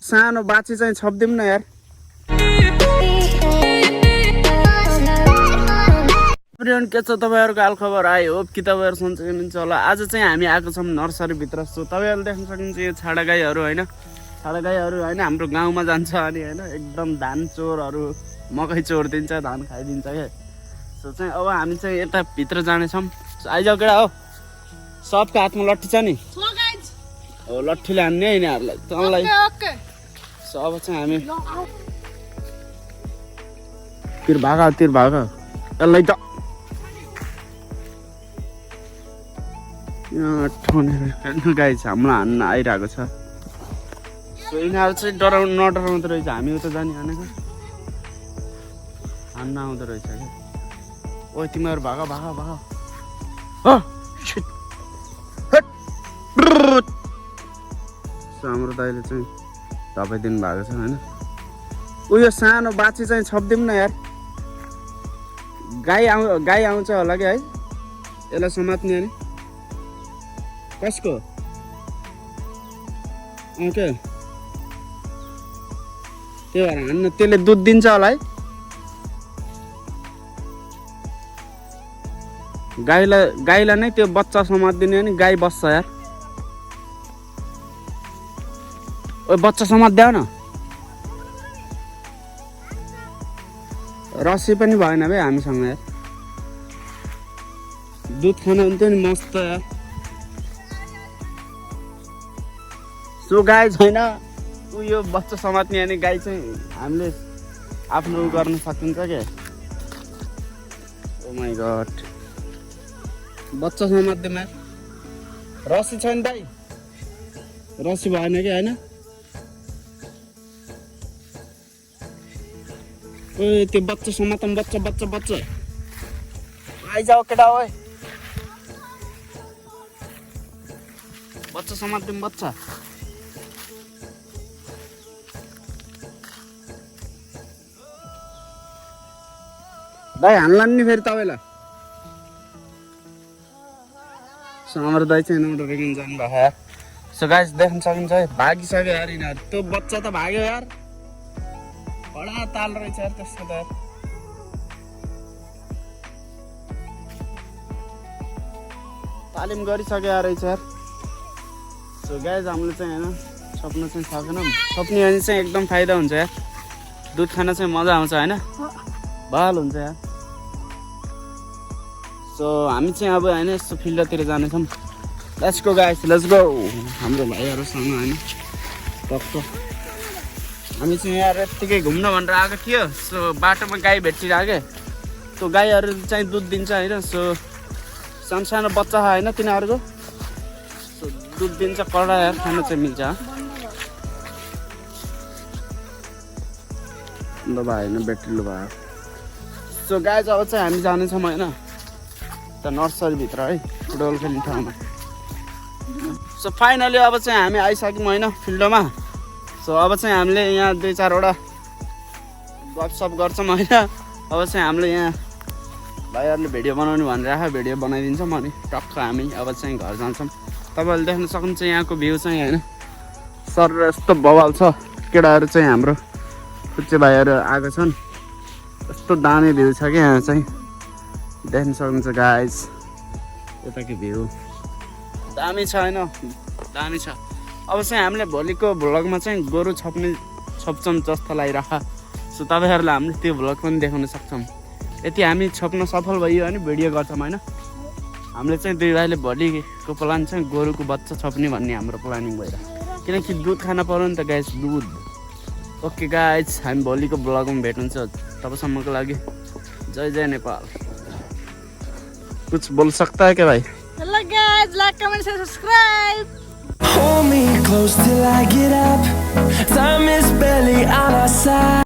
सानो बाछी चाहिँ छप्दिम न यार। फ्रेन्ड के छ तपाईहरुको हालखबर? आई होप कि तपाईहरु सन्चै हुनुहुन्छ होला। आज चाहिँ हामी आएको छौं नर्सरी भित्र। सो तपाईहरुले देख्न सक्नुहुन्छ यो छाडा गाईहरु हैन, छाडा गाईहरु हैन हाम्रो गाउँमा जान्छ अनि हैन एकदम धान चोरहरु मकै चोर दिन्छ, धान खाइदिन्छ के। सो चाहिँ अब हामी चाहिँ यता भित्र जाने छौं। आइजाउ केडा हो, सबको हातमा लट्ठी छ नि? हो, लट्ठीले हान्ने है यिनीहरुलाई तँलाई। सो अब चाहिँ हामी तिर भाग यसलाई त ठोनेर गाई छ हाम्रो हान्न आइरहेको छ। सो यिनीहरू चाहिँ नडराउँदो रहेछ, हामी उता जाने हानेको हान्न आउँदो रहेछ क्या। ओ तिमीहरू भाग हाम्रो दाइले चाहिँ धपाइदिनु भएको छ होइन। उयो सानो बाछी चाहिँ छप्दिम न यार। गाई आउँछ होला कि है, यसलाई समात्ने अनि कसको के त्यो भएर हान्न, त्यसले दुध दिन्छ होला है। गाईलाई नै त्यो बच्चा समात्दिने अनि गाई बस्छ यार। ओ बच्चा समात्देऊ न, रस्सी पनि भएन भाइ हामीसँग यार। दुध खान हुन्थ्यो नि मस्त यार। सो गाई छैन उयो बच्चा समात्ने अनि गाई चाहिँ हामीले आफ्नो गर्न सकिन्छ क्या। ओ माई गड, बच्चा समात्दैमा रस्सी छ नि दाइ, रस्सी भएन कि होइन। ओ त्यो बच्चा समातम, बच्चा आइजाऊ केटा ओए, बच्चा समात्दिम बच्चा। दाइ हान्ला नि फेरि तपाईँलाई। हाम्रो दाइ चाहिँ यहाँबाट रेगिन जानु भएको यार। सो गाइस देख्न सकिन्छ है भागिसक्यो यार यिनीहरू। त्यो बच्चा त भाग्यो यार, बडा ताल रहेछ यार त्यसको त यार। तालिम गरिसक्यो रहेछ यार। सो गाइस हामीले चाहिँ होइन सप्न चाहिँ सकेनौँ। सप्ने भने चाहिँ एकदम फाइदा हुन्छ यार, दुध खान चाहिँ मजा आउँछ होइन, बहाल हुन्छ यार। सो हामी चाहिँ अब होइन यस्तो फिल्डतिर जानेछौँ। Let's go guys, let's go. हाम्रो भाइहरूसँग होइन टक्क हामी चाहिँ यहाँ यत्तिकै घुम्न भनेर आएको थियो। सो बाटोमा गाई भेटिरहेको क्या। त्यो गाईहरू चाहिँ दुध दिन्छ होइन। सो सानो बच्चा होइन तिनीहरूको, सो दुध दिन्छ, कडा यार खान चाहिँ मिल्छ। ल भाइ होइन बेट्रिलो भयो। सो गाई अब चाहिँ हामी जानेछौँ होइन त नर्सरीभित्र है, फुटबल खेल्ने ठाउँमा। सो फाइनली अब चाहिँ हामी आइसक्यौँ होइन फिल्डमा। सो अब चाहिँ हामीले यहाँ 2-4वटा गफसफ गर्छौँ होइन। अब चाहिँ हामीले यहाँ भाइहरूले भिडियो बनाउनु भनिरहेको, भिडियो बनाइदिन्छौँ अनि टक्क हामी अब चाहिँ घर जान्छौँ। तपाईँहरूले देख्न सक्नुहुन्छ यहाँको भ्यू चाहिँ होइन सर यस्तो बवाल छ। केटाहरू चाहिँ हाम्रो कुच्चे भाइहरू आएको छन्, यस्तो दामी भ्यू छ कि यहाँ चाहिँ देख्न सक्नुहुन्छ गाइस। यताको भ्यू दामी छ होइन, दामी छ। अब चाहिँ हामीले भोलिको भ्लगमा चाहिँ गोरु छप्छौँ जस्तो लागिरह। सो तपाईँहरूलाई हामीले त्यो भ्लग पनि देखाउन सक्छौँ। यदि हामी छप्न सफल भइयो भने भिडियो गर्छौँ होइन। हामीले चाहिँ दुई भाइले भोलिको प्लान चाहिँ गोरुको बच्चा छप्ने भन्ने हाम्रो प्लानिङ भएर, किनकि दुध खान पर्यो नि त गाइस, दुध। ओके गाइस, हामी भोलिको भ्लगमा भेट्नुहुन्छ। तबसम्मको लागि जय नेपाल। कुछ बोल सकता है क्या भाई? Hello guys, like comment subscribe. Hold me close till I get up. Time is barely on our side.